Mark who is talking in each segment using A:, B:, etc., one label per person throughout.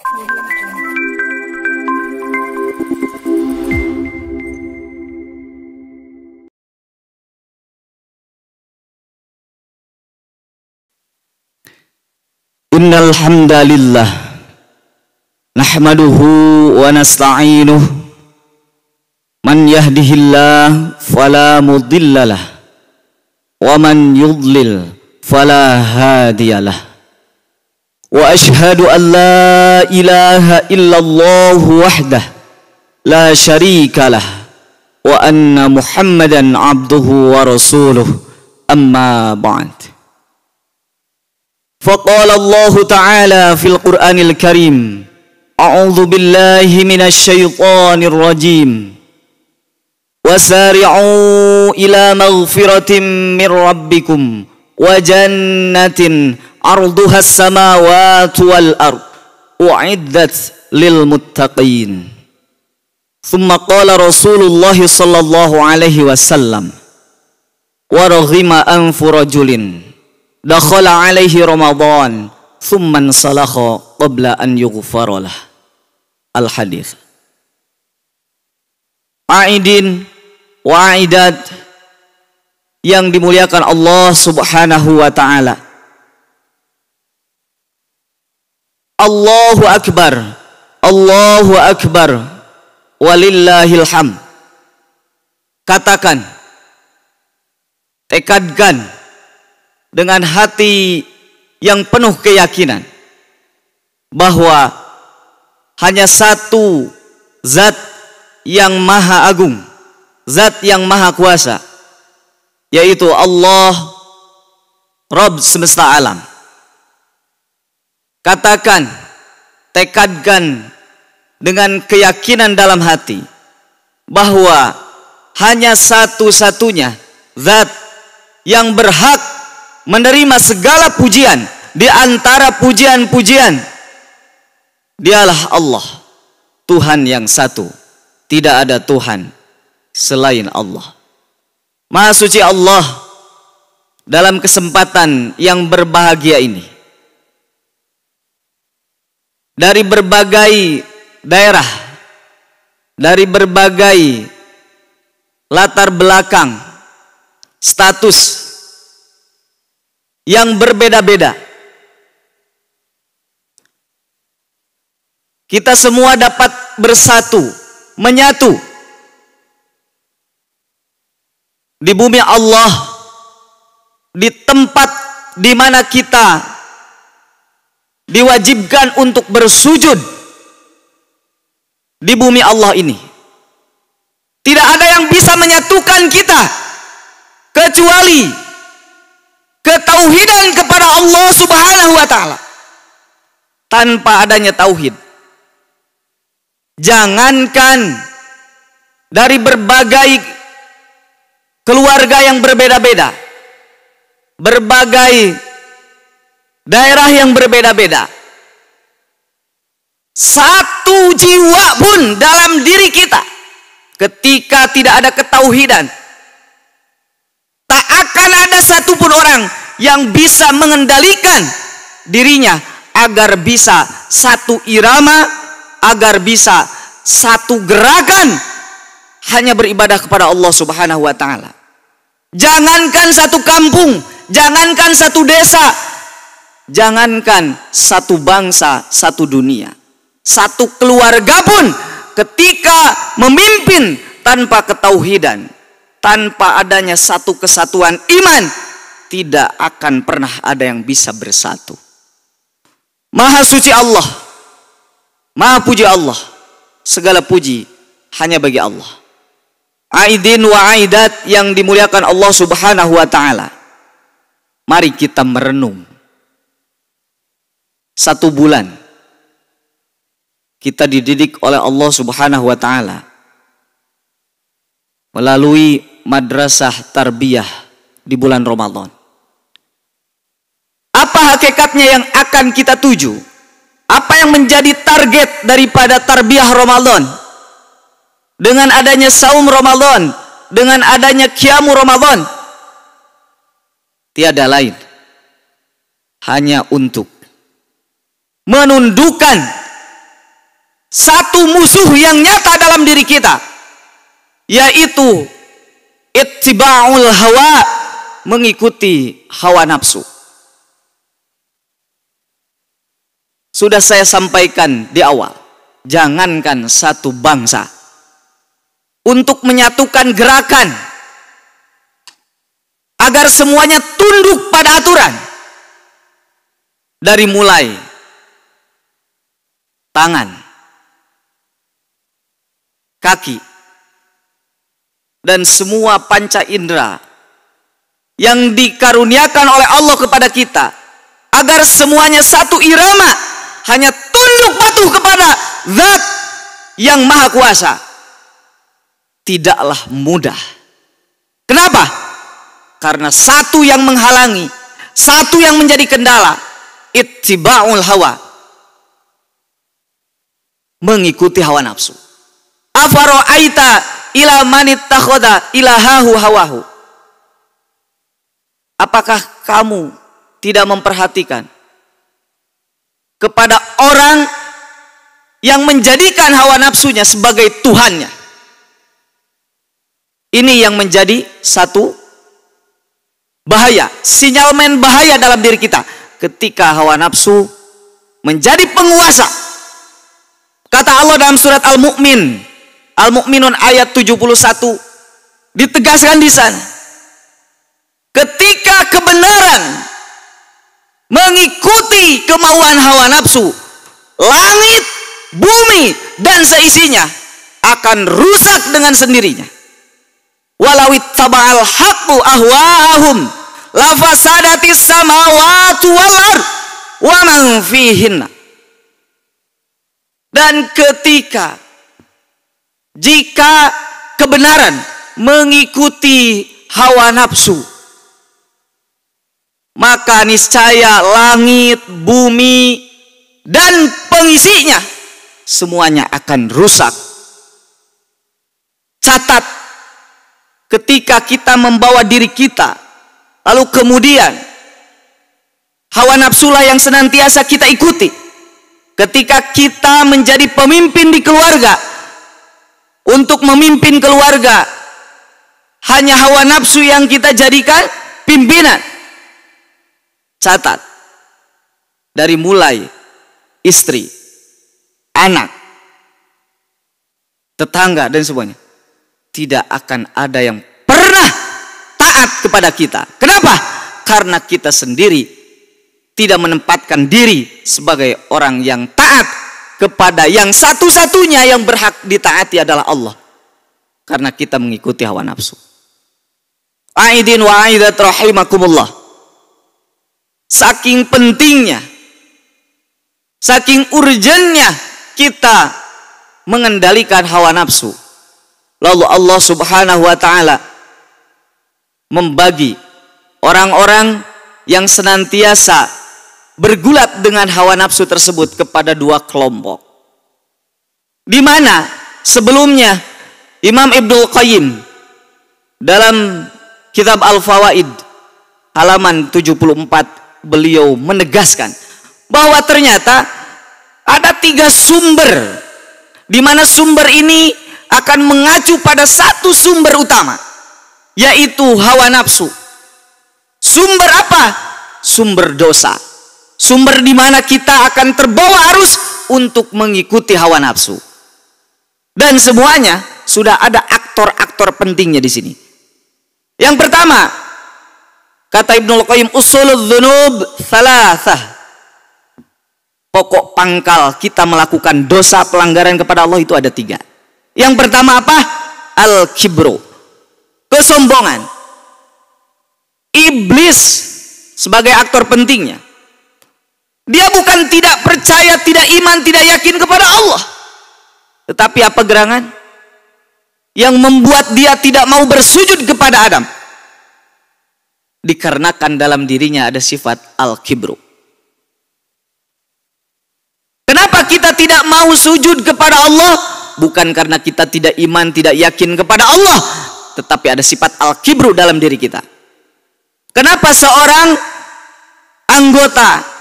A: Innal hamdalillah nahmaduhu wa nasta'inuhu man yahdihillahu fala mudhillalah wa man yudlil fala hadiyalah wa ashhadu an la ilaha illallah wahdah la syarikalah wa anna muhammadan abduhu wa rasuluh amma ba'd. فقال الله تعالى في القرآن الكريم أعوذ بالله من الشيطان الرجيم وسارعوا إلى مغفرة من ربكم وجنة عرضها السماوات والأرض أعدت للمتقين ثم قال رسول الله صلى الله عليه وسلم ورغم أنف رجل dakhala alaihi Ramadan thumman salakha qabla an yughfara lah. Al-hadits. Aidin wa aidat yang dimuliakan Allah Subhanahu wa taala. Allahu akbar. Allahu akbar. Walillahil hamd. Katakan, tekadkan dengan hati yang penuh keyakinan bahwa hanya satu zat yang maha agung, zat yang maha kuasa, yaitu Allah Rabb semesta alam. Katakan, tekadkan dengan keyakinan dalam hati bahwa hanya satu-satunya zat yang berhak menerima segala pujian di antara pujian-pujian. Dialah Allah, Tuhan yang satu. Tidak ada Tuhan selain Allah. Maha suci Allah. Dalam kesempatan yang berbahagia ini, dari berbagai daerah, dari berbagai latar belakang, status yang berbeda-beda, kita semua dapat bersatu, menyatu di bumi Allah, di tempat di mana kita diwajibkan untuk bersujud di bumi Allah ini. Tidak ada yang bisa menyatukan kita kecuali ketauhidan kepada Allah Subhanahu wa taala. Tanpa adanya tauhid, jangankan dari berbagai keluarga yang berbeda-beda, berbagai daerah yang berbeda-beda, satu jiwa pun dalam diri kita ketika tidak ada ketauhidan, tak akan ada satupun orang yang bisa mengendalikan dirinya agar bisa satu irama, agar bisa satu gerakan hanya beribadah kepada Allah Subhanahu wa taala. Jangankan satu kampung, jangankan satu desa, jangankan satu bangsa, satu dunia, satu keluarga pun ketika memimpin tanpa ketauhidan, tanpa adanya satu kesatuan iman, tidak akan pernah ada yang bisa bersatu. Maha suci Allah, maha puji Allah, segala puji hanya bagi Allah. Aidin wa aidat yang dimuliakan Allah Subhanahu wa taala. Mari kita merenung. 1 bulan kita dididik oleh Allah Subhanahu wa taala melalui madrasah tarbiyah di bulan Ramadan. Apa hakikatnya yang akan kita tuju? Apa yang menjadi target daripada tarbiyah Ramadan? Dengan adanya saum Ramadan, dengan adanya qiyamu Ramadan, tiada lain hanya untuk menundukkan satu musuh yang nyata dalam diri kita, yaitu ittiba'ul hawa, mengikuti hawa nafsu. Sudah saya sampaikan di awal, jangankan satu bangsa, untuk menyatukan gerakan agar semuanya tunduk pada aturan, dari mulai tangan, kaki, dan semua panca indera yang dikaruniakan oleh Allah kepada kita, agar semuanya satu irama, hanya tunduk patuh kepada Zat yang Maha Kuasa, tidaklah mudah. Kenapa? Karena satu yang menghalangi, satu yang menjadi kendala, ittiba'ul hawa, mengikuti hawa nafsu. Afara'aita ila man ittakhadha ilahahu hawahu. Apakah kamu tidak memperhatikan kepada orang yang menjadikan hawa nafsunya sebagai Tuhannya? Ini yang menjadi satu bahaya, sinyalmen bahaya dalam diri kita, ketika hawa nafsu menjadi penguasa. Kata Allah dalam surat Al-Mu'minun ayat 71, ditegaskan di sana, ketika kebenaran mengikuti kemauan hawa nafsu, langit, bumi, dan seisinya akan rusak dengan sendirinya. Walau ittaba'al haqqu ahwa'ahum lafasadatis samawati wal ard wa man fihinna. Dan jika kebenaran mengikuti hawa nafsu, maka niscaya langit, bumi, dan pengisinya semuanya akan rusak. Catat, ketika kita membawa diri kita, lalu kemudian hawa nafsulah yang senantiasa kita ikuti. Ketika kita menjadi pemimpin di keluarga, untuk memimpin keluarga hanya hawa nafsu yang kita jadikan pimpinan. Catat, dari mulai istri, anak, tetangga, dan semuanya, tidak akan ada yang pernah taat kepada kita. Kenapa? Karena kita sendiri tidak menempatkan diri sebagai orang yang taat kepada yang satu-satunya yang berhak ditaati adalah Allah. Karena kita mengikuti hawa nafsu. Aidin wa aidat rahimakumullah. Saking pentingnya, saking urgennya kita mengendalikan hawa nafsu, lalu Allah Subhanahu wa ta'ala membagi orang-orang yang senantiasa bergulat dengan hawa nafsu tersebut kepada dua kelompok. Di mana sebelumnya Imam Ibnul Qayyim dalam kitab Al-Fawaid halaman 74, beliau menegaskan bahwa ternyata ada 3 sumber, di mana sumber ini akan mengacu pada satu sumber utama, yaitu hawa nafsu. Sumber apa? Sumber dosa. Sumber di mana kita akan terbawa arus untuk mengikuti hawa nafsu. Dan semuanya sudah ada aktor-aktor pentingnya di sini. Yang pertama, kata Ibnul Qayyim, usulul dzunub thalathah. Pokok pangkal kita melakukan dosa, pelanggaran kepada Allah itu ada 3. Yang pertama apa? Al-kibru, kesombongan. Iblis sebagai aktor pentingnya. Dia bukan tidak percaya, tidak iman, tidak yakin kepada Allah. Tetapi apa gerangan yang membuat dia tidak mau bersujud kepada Adam? Dikarenakan dalam dirinya ada sifat al-kibru. Kenapa kita tidak mau sujud kepada Allah? Bukan karena kita tidak iman, tidak yakin kepada Allah, tetapi ada sifat al-kibru dalam diri kita. Kenapa seorang anggota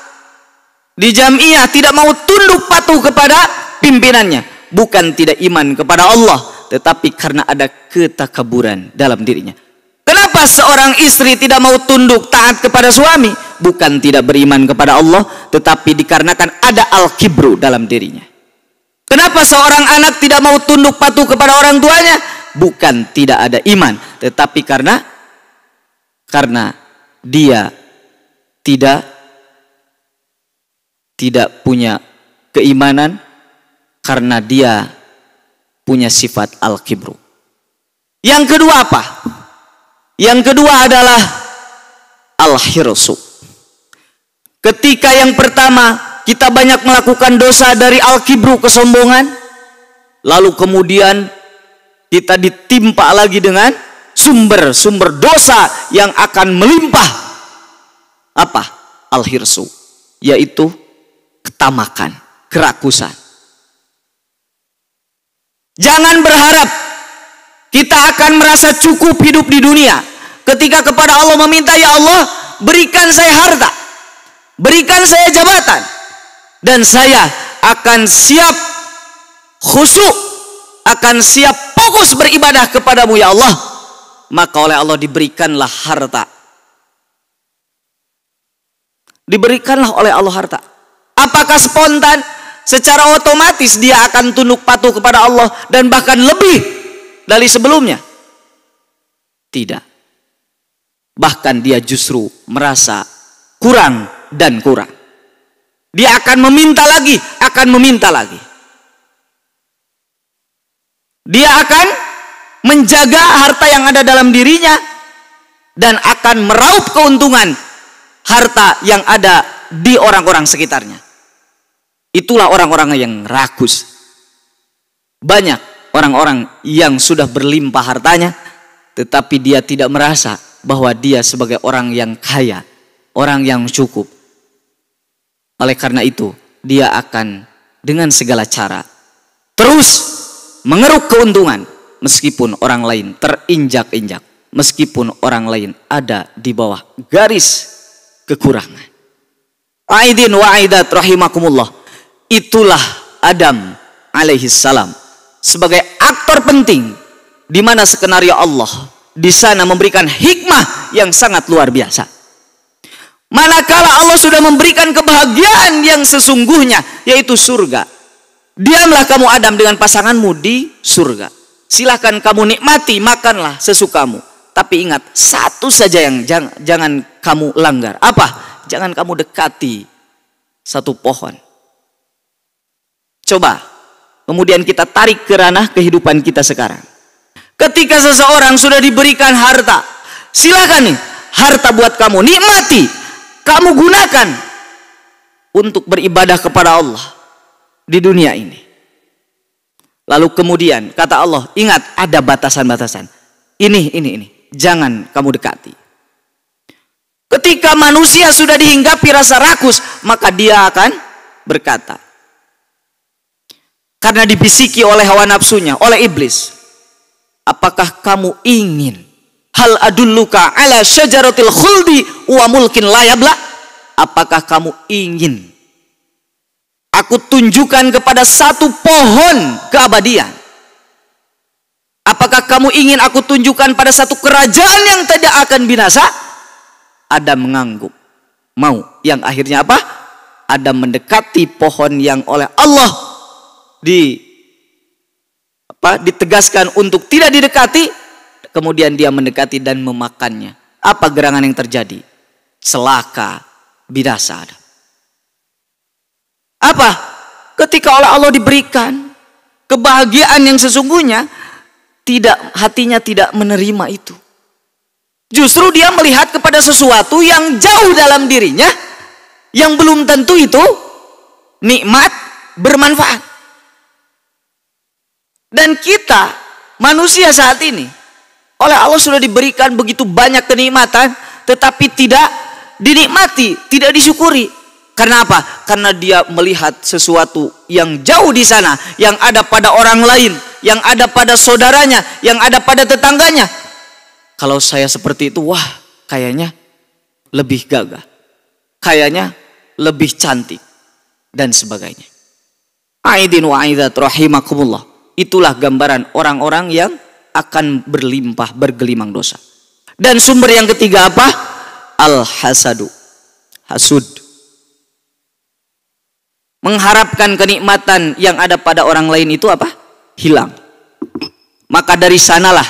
A: di jamiah tidak mau tunduk patuh kepada pimpinannya. Bukan tidak iman kepada Allah, tetapi karena ada ketakaburan dalam dirinya. Kenapa seorang istri tidak mau tunduk taat kepada suami? Bukan tidak beriman kepada Allah, tetapi dikarenakan ada al-kibru dalam dirinya. Kenapa seorang anak tidak mau tunduk patuh kepada orang tuanya? Bukan tidak ada iman, tetapi karena dia tidak punya keimanan, karena dia punya sifat al-kibru. Yang kedua apa? Yang kedua adalah al-hirsu. Ketika yang pertama kita banyak melakukan dosa dari al-kibru, kesombongan, lalu kemudian kita ditimpa lagi dengan sumber dosa yang akan melimpah. Apa? Al-hirsu, yaitu ketamakan, kerakusan. Jangan berharap kita akan merasa cukup hidup di dunia ketika kepada Allah meminta, ya Allah, berikan saya harta, berikan saya jabatan, dan saya akan siap khusyuk, akan siap fokus beribadah kepadamu ya Allah. Maka oleh Allah diberikanlah harta. Diberikanlah oleh Allah harta. Apakah spontan? Secara otomatis dia akan tunduk patuh kepada Allah dan bahkan lebih dari sebelumnya? Tidak. Bahkan dia justru merasa kurang dan kurang. Dia akan meminta lagi, akan meminta lagi. Dia akan menjaga harta yang ada dalam dirinya dan akan meraup keuntungan harta yang ada di orang-orang sekitarnya. Itulah orang-orang yang rakus. Banyak orang-orang yang sudah berlimpah hartanya, tetapi dia tidak merasa bahwa dia sebagai orang yang kaya, orang yang cukup. Oleh karena itu, dia akan dengan segala cara terus mengeruk keuntungan, meskipun orang lain terinjak-injak, meskipun orang lain ada di bawah garis kekurangan. Aidin wa aidat rahimakumullah. Itulah Adam alaihissalam sebagai aktor penting di mana skenario Allah di sana memberikan hikmah yang sangat luar biasa. Manakala Allah sudah memberikan kebahagiaan yang sesungguhnya, yaitu surga. Diamlah kamu Adam dengan pasanganmu di surga. Silahkan kamu nikmati, makanlah sesukamu. Tapi ingat, satu saja yang jangan kamu langgar. Apa? Jangan kamu dekati satu pohon. Coba, kemudian kita tarik ke ranah kehidupan kita sekarang. Ketika seseorang sudah diberikan harta, silakan nih, harta buat kamu, nikmati, kamu gunakan untuk beribadah kepada Allah di dunia ini. Lalu kemudian kata Allah, ingat ada batasan-batasan. Ini, jangan kamu dekati. Ketika manusia sudah dihinggapi rasa rakus, maka dia akan berkata, karena dibisiki oleh hawa nafsunya, oleh iblis, apakah kamu ingin hal adulluka ala syajaratil khuldi wa mulkin la yabla? Apakah kamu ingin aku tunjukkan kepada satu pohon keabadian? Apakah kamu ingin aku tunjukkan pada satu kerajaan yang tidak akan binasa? Adam mengangguk mau. Yang akhirnya apa? Adam mendekati pohon yang oleh Allah ditegaskan untuk tidak didekati, kemudian dia mendekati dan memakannya. Apa gerangan yang terjadi? Celaka, binasa. Apa? Ketika oleh Allah diberikan kebahagiaan yang sesungguhnya, hatinya tidak menerima itu. Justru dia melihat kepada sesuatu yang jauh dalam dirinya, yang belum tentu itu nikmat, bermanfaat. Dan kita, manusia saat ini, oleh Allah sudah diberikan begitu banyak kenikmatan, tetapi tidak dinikmati, tidak disyukuri. Karena apa? Karena dia melihat sesuatu yang jauh di sana, yang ada pada orang lain, yang ada pada saudaranya, yang ada pada tetangganya. Kalau saya seperti itu, wah, kayaknya lebih gagah, kayaknya lebih cantik, dan sebagainya. Aidin wa aidat rahimakumullah. Itulah gambaran orang-orang yang akan berlimpah bergelimang dosa. Dan sumber yang ketiga apa? Al-hasadu. Hasud. Mengharapkan kenikmatan yang ada pada orang lain itu apa? Hilang. Maka dari sanalah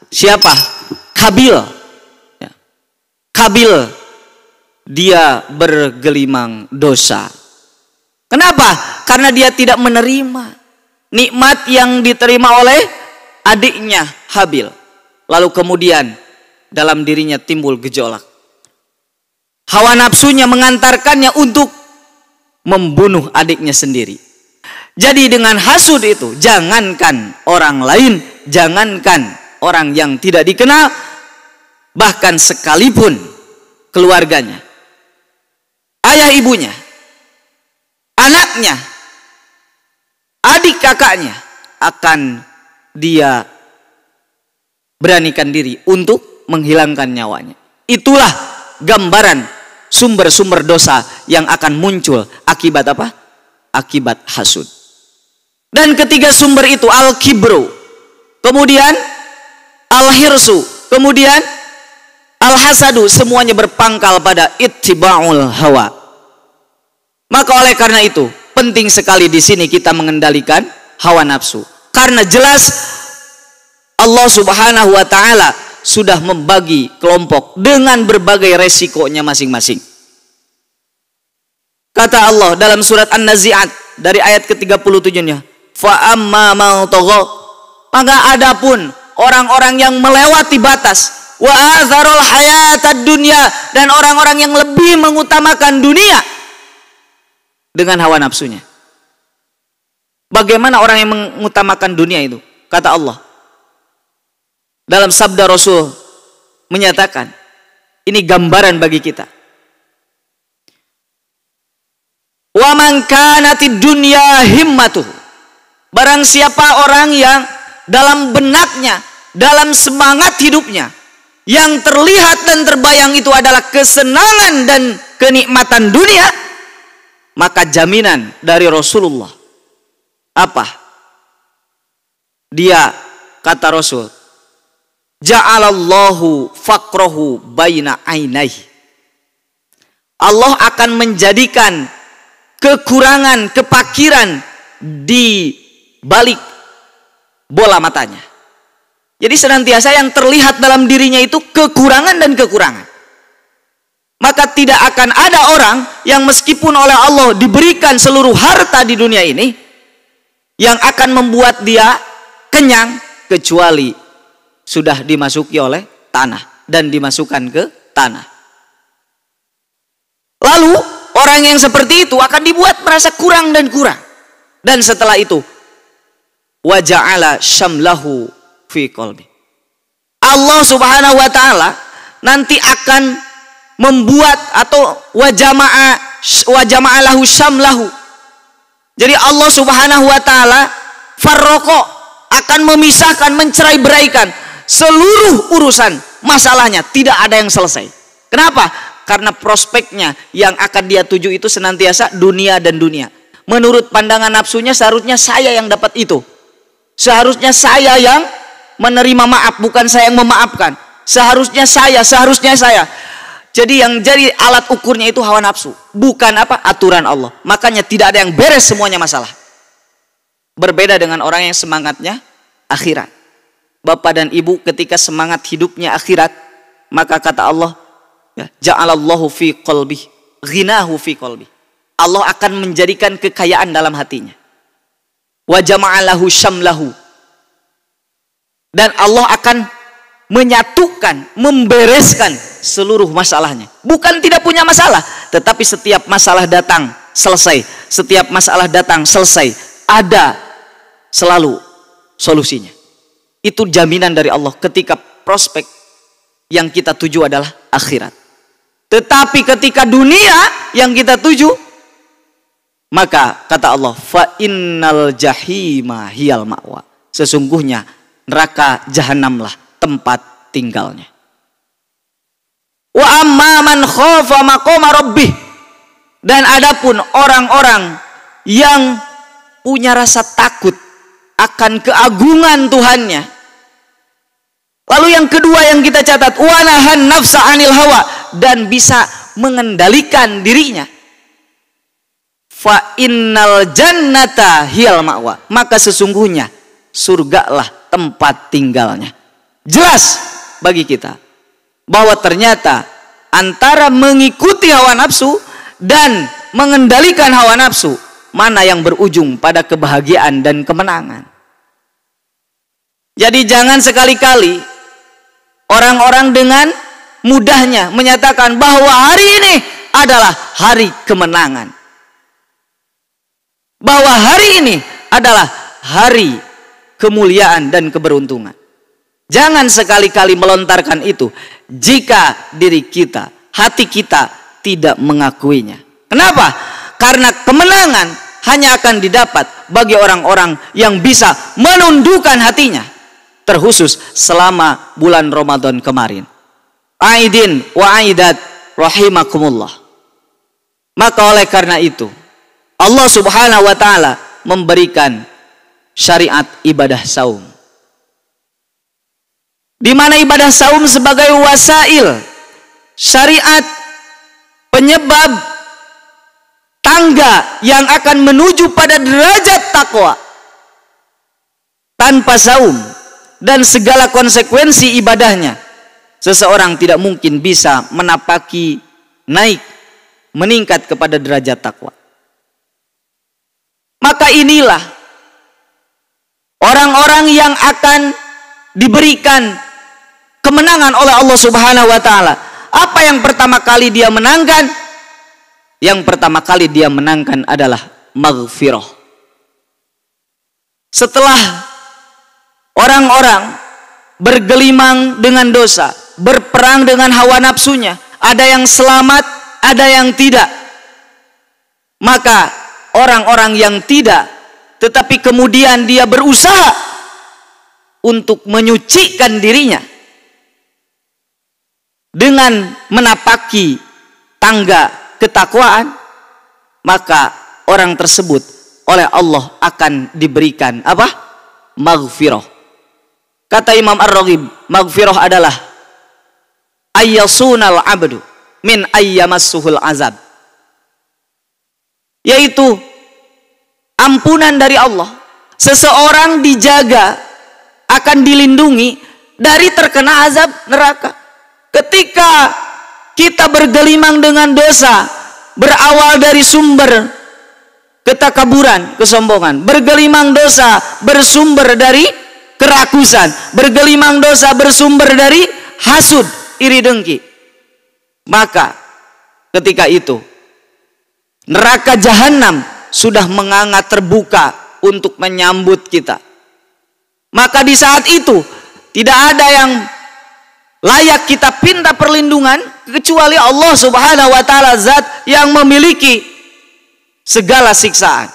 A: siapa? Kabil. Ya. Kabil dia bergelimang dosa. Kenapa? Karena dia tidak menerima nikmat yang diterima oleh adiknya Habil. Lalu kemudian dalam dirinya timbul gejolak. Hawa nafsunya mengantarkannya untuk membunuh adiknya sendiri. Jadi dengan hasud itu, jangankan orang lain, jangankan orang yang tidak dikenal, bahkan sekalipun keluarganya, ayah ibunya, anaknya, adik kakaknya, akan dia beranikan diri untuk menghilangkan nyawanya. Itulah gambaran sumber-sumber dosa yang akan muncul akibat apa? Akibat hasud. Dan ketiga sumber itu al-kibru, kemudian al-hirsu, kemudian al-hasadu, semuanya berpangkal pada ittiba'ul hawa. Maka oleh karena itu penting sekali di sini kita mengendalikan hawa nafsu, karena jelas Allah Subhanahu wa taala sudah membagi kelompok dengan berbagai resikonya masing-masing. Kata Allah dalam surat An-Nazi'at dari ayat ke-37-nya, fa amma man tagha, maka adapun orang-orang yang melewati batas, wa azarul hayatad dunya, dan orang-orang yang lebih mengutamakan dunia dengan hawa nafsunya. Bagaimana orang yang mengutamakan dunia itu? Kata Allah dalam sabda Rasul menyatakan, ini gambaran bagi kita. Wa man kanatid dunya himmatuhu, barang siapa orang yang dalam benaknya, dalam semangat hidupnya, yang terlihat dan terbayang itu adalah kesenangan dan kenikmatan dunia, maka jaminan dari Rasulullah apa? Dia, kata Rasul, ja'alallahu faqrahu baina ainaihi, Allah akan menjadikan kekurangan, kepakiran di balik bola matanya. Jadi senantiasa yang terlihat dalam dirinya itu kekurangan dan kekurangan. Maka tidak akan ada orang yang meskipun oleh Allah diberikan seluruh harta di dunia ini yang akan membuat dia kenyang, kecuali sudah dimasuki oleh tanah dan dimasukkan ke tanah. Lalu orang yang seperti itu akan dibuat merasa kurang dan kurang. Dan setelah itu wa ja'ala syamlahu fi qalbi, Allah Subhanahu wa taala nanti akan membuat atau wa jama'a lahu syamlahu. Jadi Allah Subhanahu wa taala farraqo, akan memisahkan, mencerai-beraikan seluruh urusan masalahnya, tidak ada yang selesai. Kenapa? Karena prospeknya yang akan dia tuju itu senantiasa dunia dan dunia. Menurut pandangan nafsunya seharusnya saya yang dapat itu. Seharusnya saya yang menerima maaf, bukan saya yang memaafkan. Seharusnya saya. Jadi yang jadi alat ukurnya itu hawa nafsu, bukan apa? Aturan Allah. Makanya tidak ada yang beres, semuanya masalah. Berbeda dengan orang yang semangatnya akhirat. Bapak dan ibu ketika semangat hidupnya akhirat, maka kata Allah, ja'alallahu fi qalbi ghinahu fi qalbi, Allah akan menjadikan kekayaan dalam hatinya. Wa jama'alahu syamlahu, dan Allah akan menyatukan, membereskan seluruh masalahnya. Bukan tidak punya masalah, tetapi setiap masalah datang selesai, setiap masalah datang selesai, ada selalu solusinya. Itu jaminan dari Allah ketika prospek yang kita tuju adalah akhirat. Tetapi ketika dunia yang kita tuju, maka kata Allah, fa innal jahima hiyal ma'wa, sesungguhnya neraka jahanamlah tempat tinggalnya. Wa amma man khafa maqama rabbih, dan adapun orang-orang yang punya rasa takut akan keagungan Tuhannya. Lalu yang kedua yang kita catat, wanahan nafsa anil hawa, dan bisa mengendalikan dirinya. Fa innal jannata hiyal ma'wa, maka sesungguhnya surgalah tempat tinggalnya. Jelas bagi kita bahwa ternyata antara mengikuti hawa nafsu dan mengendalikan hawa nafsu, mana yang berujung pada kebahagiaan dan kemenangan. Jadi jangan sekali-kali orang-orang dengan mudahnya menyatakan bahwa hari ini adalah hari kemenangan, bahwa hari ini adalah hari kemuliaan dan keberuntungan. Jangan sekali-kali melontarkan itu jika diri kita, hati kita tidak mengakuinya. Kenapa? Karena kemenangan hanya akan didapat bagi orang-orang yang bisa menundukkan hatinya, terkhusus selama bulan Ramadan kemarin. Aidin wa aidat rahimakumullah. Maka oleh karena itu Allah Subhanahu wa taala memberikan syariat ibadah saum, di mana ibadah saum sebagai wasail, syariat penyebab tangga yang akan menuju pada derajat takwa. Tanpa saum dan segala konsekuensi ibadahnya, seseorang tidak mungkin bisa menapaki naik, meningkat kepada derajat takwa. Maka inilah orang-orang yang akan diberikan kemenangan oleh Allah Subhanahu wa taala. Apa yang pertama kali dia menangkan? Yang pertama kali dia menangkan adalah maghfirah. Setelah orang-orang bergelimang dengan dosa, berperang dengan hawa nafsunya, ada yang selamat, ada yang tidak. Maka orang-orang yang tidak, tetapi kemudian dia berusaha untuk menyucikan dirinya dengan menapaki tangga ketakwaan, maka orang tersebut oleh Allah akan diberikan apa? Maghfirah. Kata Imam Ar-Raghib, maghfirah adalah ayyasunal abdu min ayyamassuhul azab, yaitu ampunan dari Allah. Seseorang dijaga, akan dilindungi dari terkena azab neraka. Ketika kita bergelimang dengan dosa, berawal dari sumber ketakaburan, kesombongan, bergelimang dosa bersumber dari kerakusan, bergelimang dosa bersumber dari hasud, iri dengki, maka ketika itu neraka jahanam sudah menganga terbuka untuk menyambut kita. Maka di saat itu tidak ada yang layak kita pinta perlindungan kecuali Allah Subhanahu wa taala, zat yang memiliki segala siksaan.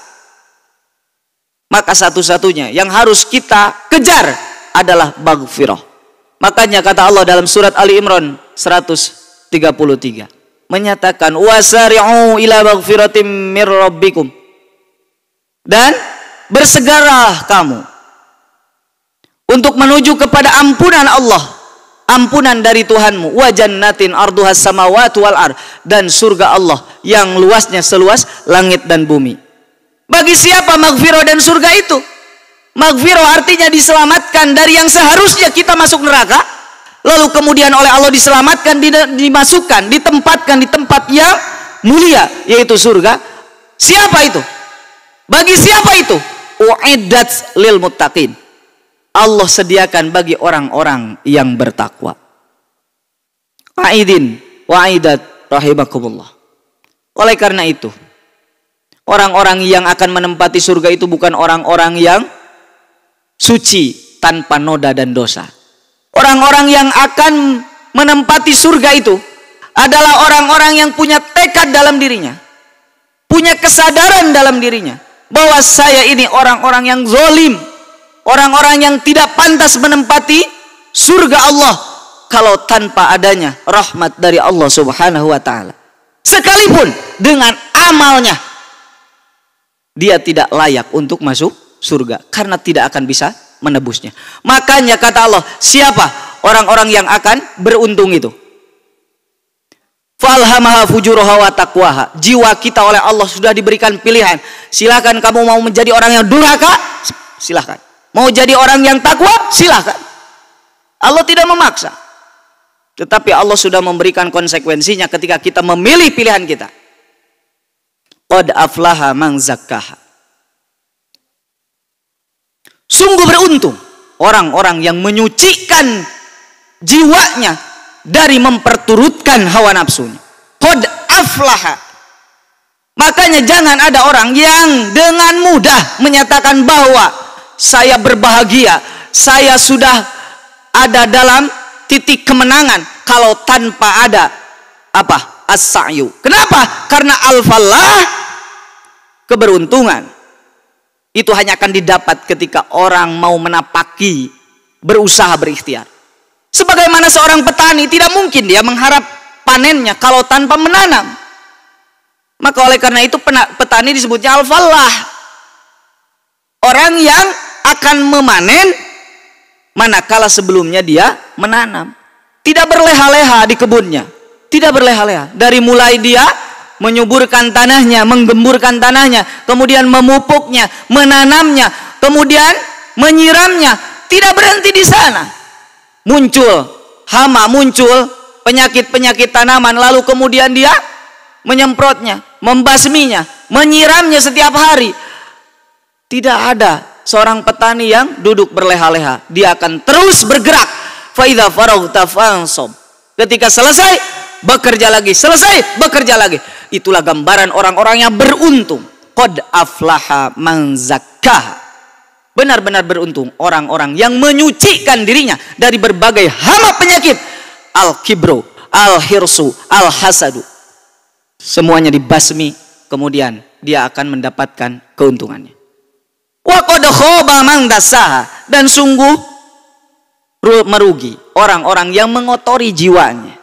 A: Maka satu-satunya yang harus kita kejar adalah maghfirah. Makanya kata Allah dalam surat Ali Imran 133 menyatakan wasari'u ila maghfiratim mir rabbikum, dan bersegeralah kamu untuk menuju kepada ampunan Allah, ampunan dari Tuhanmu, wa jannatin arduhas samawati wal ard, dan surga Allah yang luasnya seluas langit dan bumi. Bagi siapa maghfirah dan surga itu? Maghfirah artinya diselamatkan dari yang seharusnya kita masuk neraka, lalu kemudian oleh Allah diselamatkan, dimasukkan, ditempatkan di tempat yang mulia, yaitu surga. Siapa itu? Bagi siapa itu? Uiddat lil muttaqin. Allah sediakan bagi orang-orang yang bertakwa. Aidin wa aidat rahimakumullah. Oleh karena itu, orang-orang yang akan menempati surga itu bukan orang-orang yang suci tanpa noda dan dosa. Orang-orang yang akan menempati surga itu adalah orang-orang yang punya tekad dalam dirinya, punya kesadaran dalam dirinya bahwa saya ini orang-orang yang zalim, orang-orang yang tidak pantas menempati surga Allah kalau tanpa adanya rahmat dari Allah Subhanahu wa taala. Sekalipun dengan amalnya, dia tidak layak untuk masuk surga karena tidak akan bisa menebusnya. Makanya kata Allah, siapa orang-orang yang akan beruntung itu? Falhamaha fujuraha wa taqwaha. Jiwa kita oleh Allah sudah diberikan pilihan. Silakan kamu mau menjadi orang yang durhaka, silakan. Mau jadi orang yang takwa, silakan. Allah tidak memaksa. Tetapi Allah sudah memberikan konsekuensinya ketika kita memilih pilihan kita. Qad aflaha man zakkaha. Sungguh beruntung orang-orang yang menyucikan jiwanya dari memperturutkan hawa nafsunya. Qad aflaha. Makanya jangan ada orang yang dengan mudah menyatakan bahwa saya berbahagia, saya sudah ada dalam titik kemenangan kalau tanpa ada apa? As-sa'yu. Kenapa? Karena al-falah, keberuntungan itu hanya akan didapat ketika orang mau menapaki, berusaha, berikhtiar. Sebagaimana seorang petani tidak mungkin dia mengharap panennya kalau tanpa menanam. Maka oleh karena itu petani disebutnya al-falah. Orang yang akan memanen manakala sebelumnya dia menanam. Tidak berleha-leha di kebunnya. Tidak berleha-leha. Dari mulai dia menyuburkan tanahnya, menggemburkan tanahnya, kemudian memupuknya, menanamnya, kemudian menyiramnya. Tidak berhenti di sana. Muncul hama, muncul penyakit-penyakit tanaman, lalu kemudian dia menyemprotnya, membasminya, menyiramnya setiap hari. Tidak ada seorang petani yang duduk berleha-leha. Dia akan terus bergerak. Fa idza faraghta fansab. Ketika selesai, bekerja lagi, selesai, bekerja lagi. Itulah gambaran orang-orang yang beruntung. Qad aflaha man zakkaha. Benar-benar beruntung orang-orang yang menyucikan dirinya dari berbagai hama penyakit. Al-kibru, al-hirsu, al-hasadu. Semuanya dibasmi, kemudian dia akan mendapatkan keuntungannya. Wa qad khaba man dassaha. Dan sungguh merugi orang-orang yang mengotori jiwanya.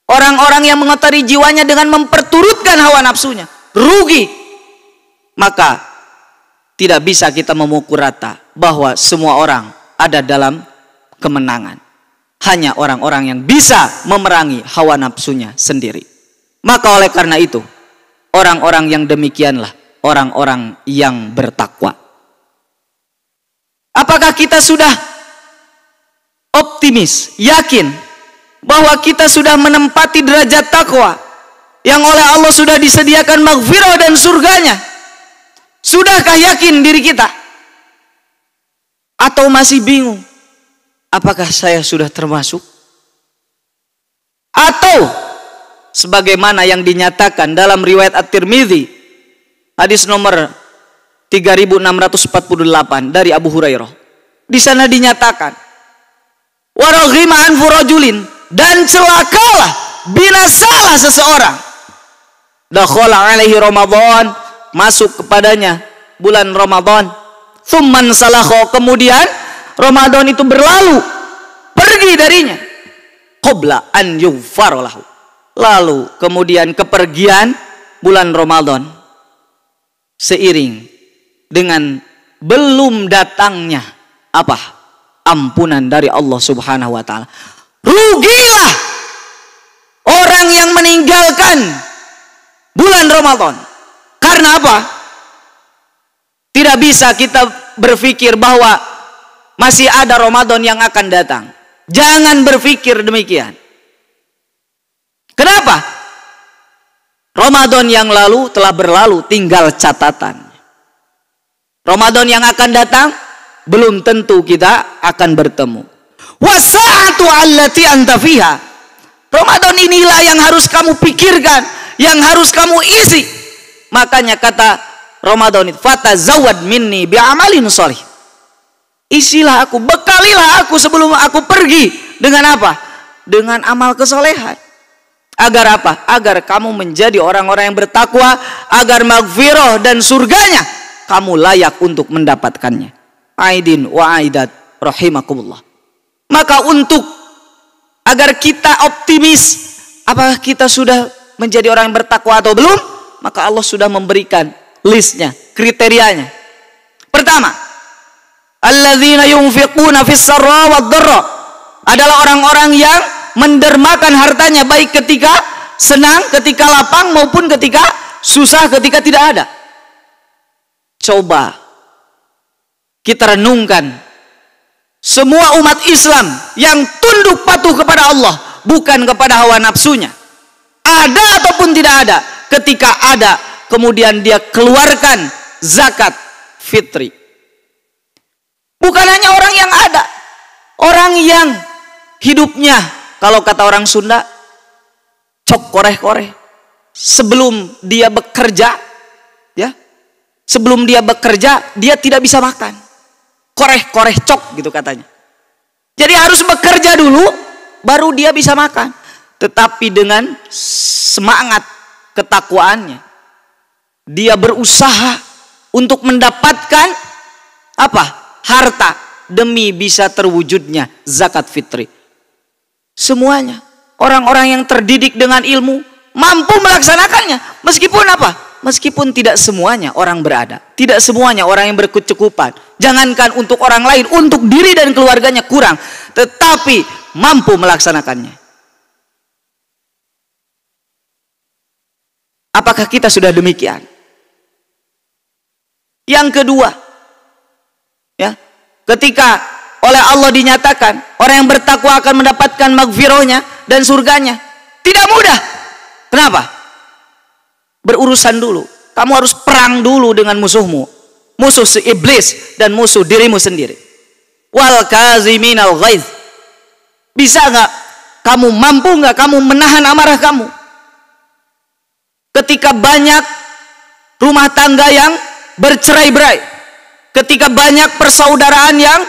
A: Orang-orang yang mengotori jiwanya dengan memperturutkan hawa nafsunya. Rugi. Maka tidak bisa kita memukul rata bahwa semua orang ada dalam kemenangan. Hanya orang-orang yang bisa memerangi hawa nafsunya sendiri. Maka oleh karena itu, orang-orang yang demikianlah orang-orang yang bertakwa. Apakah kita sudah optimis, yakin bahwa kita sudah menempati derajat takwa yang oleh Allah sudah disediakan maghfirah dan surganya? Sudahkah yakin diri kita? Atau masih bingung? Apakah saya sudah termasuk? Atau sebagaimana yang dinyatakan dalam riwayat At-Tirmidzi, hadis nomor 3648 dari Abu Hurairah. Di sana dinyatakan, wa raghima anfu rajulin, dan celakalah, binasalah seseorang. Dakhala alaihi Ramadan, masuk kepadanya bulan Ramadan. Tsumman salakho, kemudian Ramadan itu berlalu, pergi darinya. Qabla an yughfar lahu, lalu kemudian kepergian bulan Ramadan seiring dengan belum datangnya apa? Ampunan dari Allah Subhanahu wa taala. Rugilah orang yang meninggalkan bulan Ramadan. Karena apa? Tidak bisa kita berpikir bahwa masih ada Ramadan yang akan datang. Jangan berpikir demikian. Kenapa? Ramadan yang lalu telah berlalu, tinggal catatan. Ramadan yang akan datang belum tentu kita akan bertemu. Wasa'atu allati anta fiha. Ramadan inilah yang harus kamu pikirkan, yang harus kamu isi. Makanya kata Ramadan itu, fatazawwad minni bi'amalin shalih. Isilah aku, bekalilah aku sebelum aku pergi. Dengan apa? Dengan amal kesolehan. Agar apa? Agar kamu menjadi orang-orang yang bertakwa, agar maghfirah dan surganya kamu layak untuk mendapatkannya. Aidin wa aidat rahimakumullah. Maka untuk agar kita optimis, apakah kita sudah menjadi orang yang bertakwa atau belum? Maka Allah sudah memberikan listnya, kriterianya. Pertama, alladzina yunfiquna fis sarra wad dharra, adalah orang-orang yang mendermakan hartanya baik ketika senang, ketika lapang maupun ketika susah, ketika tidak ada. Coba kita renungkan, semua umat Islam yang tunduk patuh kepada Allah, bukan kepada hawa nafsunya, ada ataupun tidak ada, ketika ada kemudian dia keluarkan zakat fitri. Bukan hanya orang yang ada, orang yang hidupnya, kalau kata orang Sunda, cok koreh-koreh. Sebelum dia bekerja, ya, sebelum dia bekerja, dia tidak bisa makan. Koreh-koreh cok gitu katanya. Jadi harus bekerja dulu, baru dia bisa makan. Tetapi dengan semangat ketakwaannya, dia berusaha untuk mendapatkan apa? Harta demi bisa terwujudnya zakat fitri. Semuanya orang-orang yang terdidik dengan ilmu mampu melaksanakannya, meskipun apa? Meskipun tidak semuanya orang berada, tidak semuanya orang yang berkecukupan. Jangankan untuk orang lain, untuk diri dan keluarganya kurang, tetapi mampu melaksanakannya. Apakah kita sudah demikian? Yang kedua, ya, ketika oleh Allah dinyatakan orang yang bertakwa akan mendapatkan maghfirahnya dan surganya, tidak mudah. Kenapa? Berurusan dulu. Kamu harus perang dulu dengan musuhmu, musuh si iblis dan musuh dirimu sendiri. Wal kaziminal ghaiz. Bisa nggak kamu, mampu nggak kamu menahan amarah kamu? Ketika banyak rumah tangga yang bercerai-berai, ketika banyak persaudaraan yang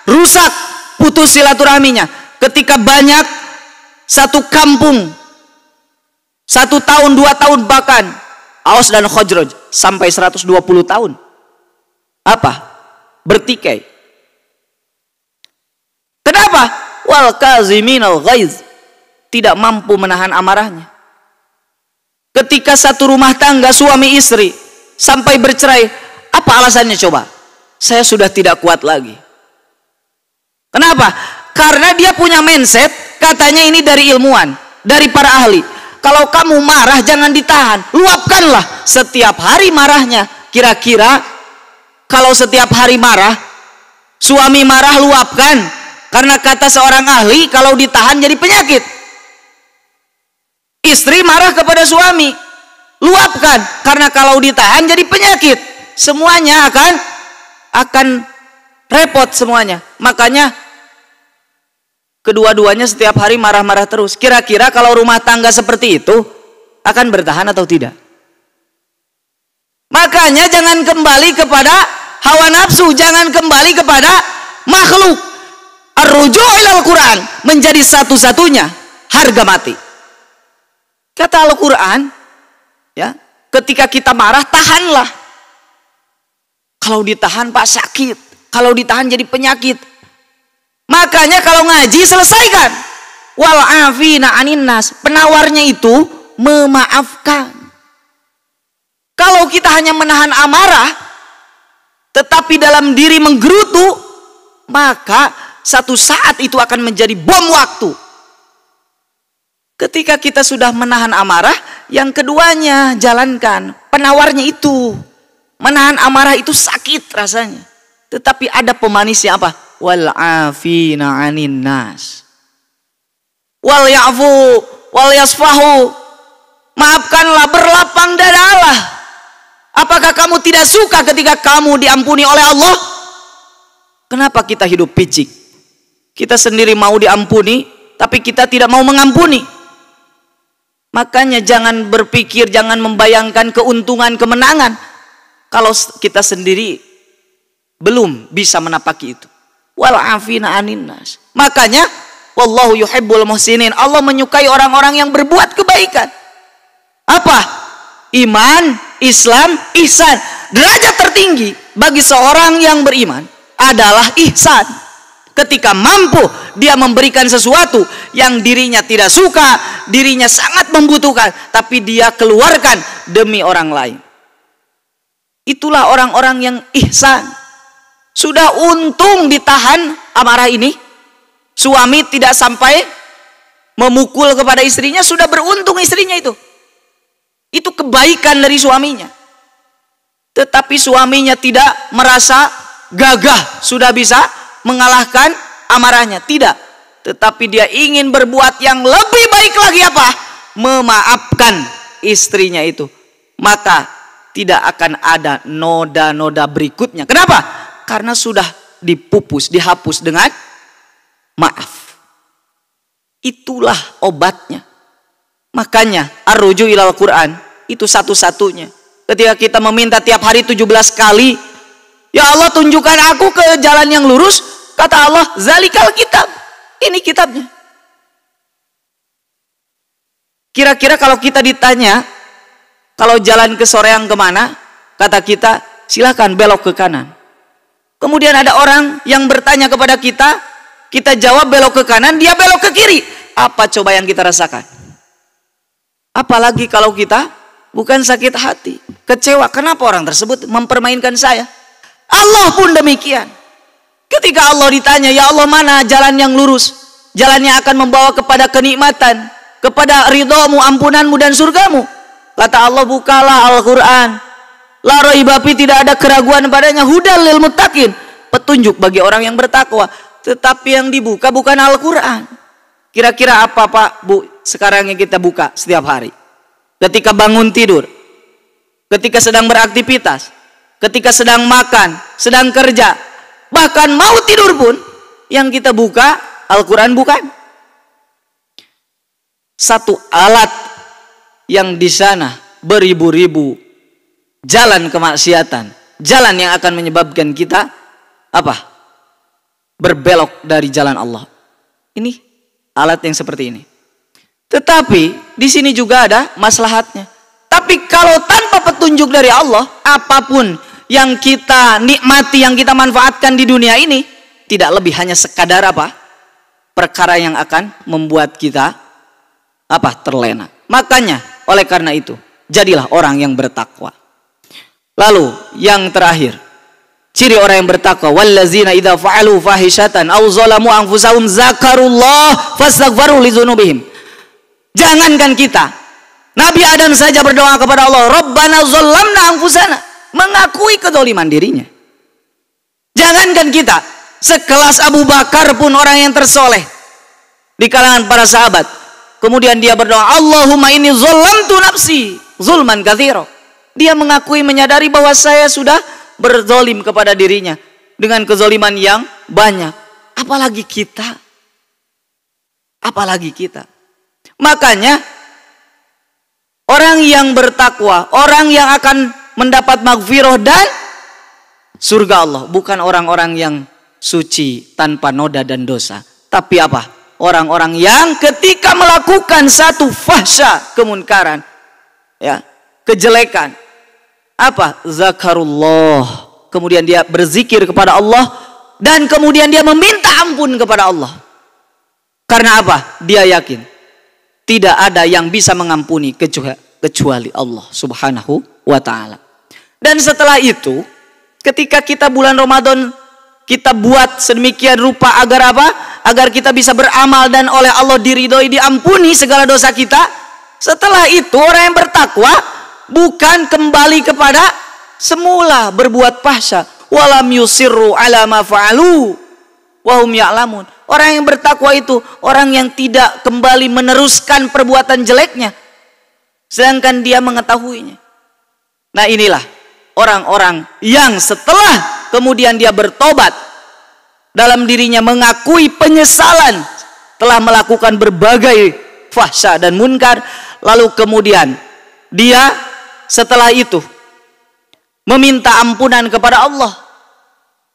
A: rusak, putus silaturahminya, ketika banyak satu kampung 1 tahun, 2 tahun, bahkan Aus dan Khazraj sampai 120 tahun apa? Bertikai. Kenapa? Wal kaziminal ghaiz, tidak mampu menahan amarahnya. Ketika satu rumah tangga suami istri sampai bercerai, apa alasannya coba? Saya sudah tidak kuat lagi. Kenapa? Karena dia punya mindset, katanya ini dari ilmuwan, dari para ahli. Kalau kamu marah jangan ditahan, luapkanlah setiap hari marahnya. Kira-kira kalau setiap hari marah, suami marah luapkan, karena kata seorang ahli kalau ditahan jadi penyakit. Istri marah kepada suami, luapkan, karena kalau ditahan jadi penyakit. Semuanya akan repot semuanya. Makanya kedua-duanya setiap hari marah-marah terus. Kira-kira kalau rumah tangga seperti itu akan bertahan atau tidak? Makanya jangan kembali kepada hawa nafsu, jangan kembali kepada makhluk. Ar-ruju' ilal Quran menjadi satu-satunya harga mati. Kata Al-Quran, ya, ketika kita marah tahanlah. Kalau ditahan Pak sakit, kalau ditahan jadi penyakit. Makanya kalau ngaji selesaikan. Wal afina anin nas, penawarnya itu memaafkan. Kalau kita hanya menahan amarah tetapi dalam diri menggerutu, maka satu saat itu akan menjadi bom waktu. Ketika kita sudah menahan amarah, yang keduanya jalankan. Penawarnya itu, menahan amarah itu sakit rasanya, tetapi ada pemanisnya apa? Wal afina anin nas, wal ya'fu wal yasfahu, maafkanlah, berlapang dadalah. Apakah kamu tidak suka ketika kamu diampuni oleh Allah? Kenapa kita hidup picik? Kita sendiri mau diampuni, tapi kita tidak mau mengampuni. Makanya jangan berpikir, jangan membayangkan keuntungan, kemenangan kalau kita sendiri belum bisa menapaki itu. Wal afina anin nas. Makanya wallahu yuhibbul muhsinin, Allah menyukai orang-orang yang berbuat kebaikan. Apa? Iman, Islam, ihsan. Derajat tertinggi bagi seorang yang beriman adalah ihsan. Ketika mampu dia memberikan sesuatu yang dirinya tidak suka, dirinya sangat membutuhkan, tapi dia keluarkan demi orang lain. Itulah orang-orang yang ihsan. Sudah untung ditahan amarah ini. Suami tidak sampai memukul kepada istrinya, sudah beruntung istrinya itu. Itu kebaikan dari suaminya. Tetapi suaminya tidak merasa gagah sudah bisa mengalahkan amarahnya. Tidak. Tetapi dia ingin berbuat yang lebih baik lagi apa? Memaafkan istrinya itu. Maka tidak akan ada noda-noda berikutnya. Kenapa? Karena sudah dihapus dengan maaf. Itulah obatnya. Makanya ar-ruju ilal Quran itu satu-satunya. Ketika kita meminta tiap hari 17 kali, ya Allah tunjukkan aku ke jalan yang lurus, kata Allah, zalikal kitab. Ini kitabnya. Kira-kira kalau kita ditanya, kalau jalan ke Soreang kemana? Kata kita, silakan belok ke kanan. Kemudian ada orang yang bertanya kepada kita, kita jawab belok ke kanan, dia belok ke kiri. Apa coba yang kita rasakan? Apalagi kalau kita bukan sakit hati, kecewa. Kenapa orang tersebut mempermainkan saya? Allah pun demikian. Ketika Allah ditanya, ya Allah mana jalan yang lurus? Jalan yang akan membawa kepada kenikmatan, kepada ridhamu, ampunanmu dan surgamu. Kata Allah, bukalah Al-Quran. La raiba fi, tidak ada keraguan padanya. Hudal lil muttaqin, petunjuk bagi orang yang bertakwa. Tetapi yang dibuka bukan Al-Quran. Kira-kira apa Pak, Bu, sekarang yang kita buka setiap hari? Ketika bangun tidur, ketika sedang beraktivitas, ketika sedang makan, sedang kerja, bahkan mau tidur pun, yang kita buka Al-Quran bukan? Satu alat yang di sana beribu-ribu jalan kemaksiatan, jalan yang akan menyebabkan kita apa? Berbelok dari jalan Allah. Ini alat yang seperti ini. Tetapi di sini juga ada maslahatnya. Tapi kalau tanpa petunjuk dari Allah, apapun yang kita nikmati, yang kita manfaatkan di dunia ini, tidak lebih hanya sekadar apa? Perkara yang akan membuat kita apa? Terlena. Makanya oleh karena itu, jadilah orang yang bertakwa. Lalu yang terakhir, ciri orang yang bertakwa, wallazina idza fa'alu fahishatan aw zalamu anfusahum zakarullah fastaghfaru lidzunubihim. Jangankan kita, Nabi Adam saja berdoa kepada Allah, Rabbana zalamna anfusana, mengakui kezaliman dirinya. Jangankan kita, sekelas Abu Bakar pun orang yang tersoleh di kalangan para sahabat, kemudian dia berdoa, Allahumma inni zalamtu nafsi zulman katsira. Dia mengakui, menyadari bahwa saya sudah berzalim kepada dirinya dengan kezaliman yang banyak. Apalagi kita. Apalagi kita. Makanya orang yang bertakwa, orang yang akan mendapat maghfirah dan surga Allah, bukan orang-orang yang suci tanpa noda dan dosa, tapi apa? Orang-orang yang ketika melakukan satu fahsya, kemunkaran, ya, kejelekan, apa? Zakarullah, kemudian dia berzikir kepada Allah dan kemudian dia meminta ampun kepada Allah. Karena apa? Dia yakin tidak ada yang bisa mengampuni kecuali Allah Subhanahu wa ta'ala. Dan setelah itu, ketika kita bulan Ramadan, kita buat sedemikian rupa agar apa? Agar kita bisa beramal dan oleh Allah diridhoi, diampuni segala dosa kita. Setelah itu orang yang bertakwa bukan kembali kepada semula berbuat fahsya, walam yusirru ala ma fa'alu wa hum ya'lamun. Orang yang bertakwa itu orang yang tidak kembali meneruskan perbuatan jeleknya sedangkan dia mengetahuinya. Nah, inilah orang-orang yang setelah kemudian dia bertobat, dalam dirinya mengakui penyesalan telah melakukan berbagai fahsya dan munkar, lalu kemudian dia setelah itu meminta ampunan kepada Allah,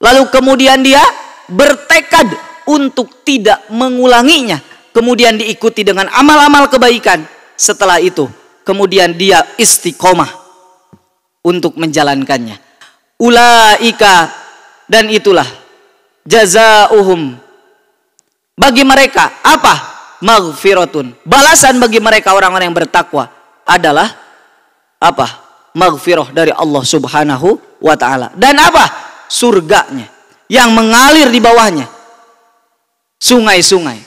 A: lalu kemudian dia bertekad untuk tidak mengulanginya, kemudian diikuti dengan amal-amal kebaikan. Setelah itu kemudian dia istiqomah untuk menjalankannya. Ulaika, dan itulah jazaohum, bagi mereka apa? Maghfiratun, balasan bagi mereka orang-orang yang bertakwa adalah apa? Maghfirah dari Allah Subhanahu wa ta'ala. Dan apa? Surganya yang mengalir di bawahnya sungai-sungai.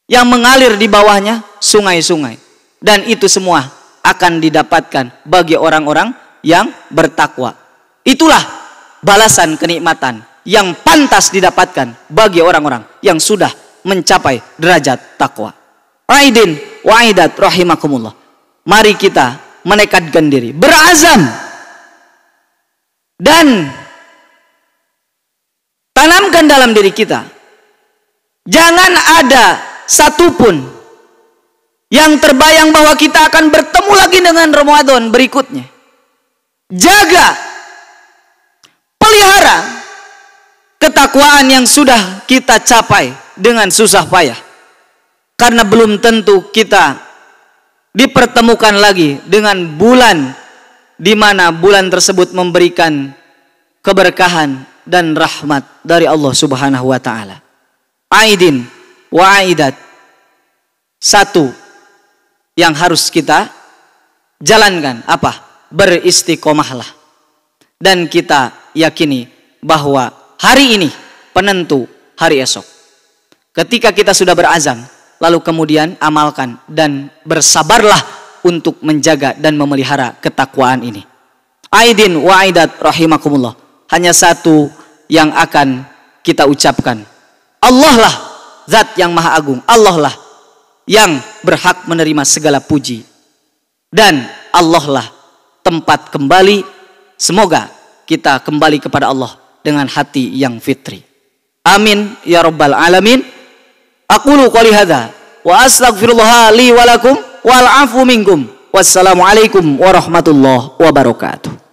A: Yang mengalir di bawahnya sungai-sungai. Dan itu semua akan didapatkan bagi orang-orang yang bertakwa. Itulah balasan kenikmatan yang pantas didapatkan bagi orang-orang yang sudah mencapai derajat takwa. Aidin wa aidat rahimakumullah. Mari kita menekadkan diri, berazam, dan tanamkan dalam diri kita, jangan ada satupun yang terbayang bahwa kita akan bertemu lagi dengan Ramadan berikutnya. Jaga, pelihara ketakwaan yang sudah kita capai dengan susah payah. Karena belum tentu kita dipertemukan lagi dengan bulan di mana bulan tersebut memberikan keberkahan dan rahmat dari Allah Subhanahu wa taala. Aidin wa aidat. Satu yang harus kita jalankan apa? Beristiqomahlah. Dan kita yakini bahwa hari ini penentu hari esok. Ketika kita sudah berazam, lalu kemudian amalkan dan bersabarlah untuk menjaga dan memelihara ketakwaan ini. Aidin wa aidat rahimakumullah. Hanya satu yang akan kita ucapkan. Allah lah zat yang maha agung. Allah lah yang berhak menerima segala puji. Dan Allah lah tempat kembali. Semoga kita kembali kepada Allah dengan hati yang fitri. Amin ya rabbal alamin. Aqulu qouli hadza wa astaghfirullah li wa lakum wal afu minkum. Wassalamualaikum warahmatullahi wabarakatuh.